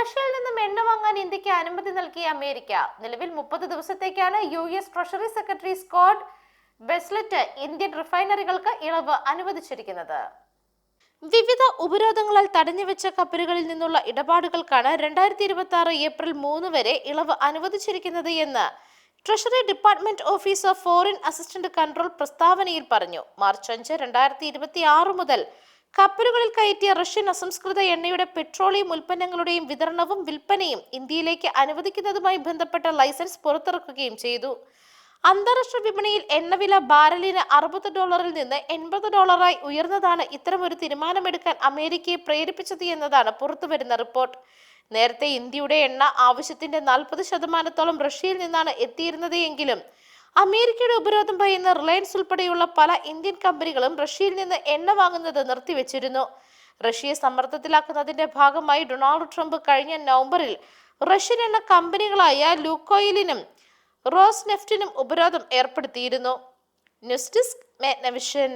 റഷ്യയിൽ നിന്നും എണ്ണ വാങ്ങാൻ ഇന്ത്യക്ക് അനുമതി നൽകിയ അമേരിക്ക നിലവിൽ 30 ദിവസത്തേക്കാണ് US treasury secretary Scott Bessent Indian റിഫൈനറികൾക്ക് ഇളവ് അനുവദിച്ചിരിക്കുന്നത്. വിവിധ ഉപരോധങ്ങളാൽ തടഞ്ഞുവെച്ച കപ്പലുകളിൽ നിന്നുള്ള ഇടപാടുകൾക്കാണ് 2026 ഏപ്രിൽ 3 വരെ ഇളവ് അനുവദിച്ചിരിക്കുന്നത് എന്ന് treasury department office of foreign assistant control പ്രസ്താവനയിൽ പറഞ്ഞു. മാർച്ച് 5, 2026 മുതൽ കപ്പലുകളിൽ കയറ്റിയ റഷ്യൻ അസംസ്കൃത എണ്ണയുടെ പെട്രോളിയം ഉൽപ്പന്നങ്ങളുടെയും വിതരണവും വിൽപ്പനയും ഇന്ത്യയിലേക്ക് അനുവദിക്കുന്നതുമായി ബന്ധപ്പെട്ട ലൈസൻസ് പുറത്തിറക്കുകയും ചെയ്തു. അന്താരാഷ്ട്ര വിപണിയിൽ എണ്ണവില ബാരലിന് $60 നിന്ന് $80 ഉയർന്നതാണ് ഇത്തരമൊരു തീരുമാനമെടുക്കാൻ അമേരിക്കയെ പ്രേരിപ്പിച്ചത് എന്നതാണ് പുറത്തുവരുന്ന റിപ്പോർട്ട്. നേരത്തെ ഇന്ത്യയുടെ എണ്ണ ആവശ്യത്തിന്റെ 40% റഷ്യയിൽ നിന്നാണ് എത്തിയിരുന്നത് എങ്കിലും അമേരിക്കയുടെ ഉപരോധം ഭയന്ന് റിലയൻസ് ഉൾപ്പെടെയുള്ള പല ഇന്ത്യൻ കമ്പനികളും റഷ്യയിൽ നിന്ന് എണ്ണ വാങ്ങുന്നത് നിർത്തിവെച്ചിരുന്നു. റഷ്യയെ സമ്മർദ്ദത്തിലാക്കുന്നതിന്റെ ഭാഗമായി ഡൊണാൾഡ് ട്രംപ് കഴിഞ്ഞ നവംബറിൽ റഷ്യൻ എണ്ണ കമ്പനികളായ ലൂക്കോയിലിനും റോസ്നെഫ്റ്റിനും ഉപരോധം ഏർപ്പെടുത്തിയിരുന്നു. News desk, മെഗ്നവിഷൻ.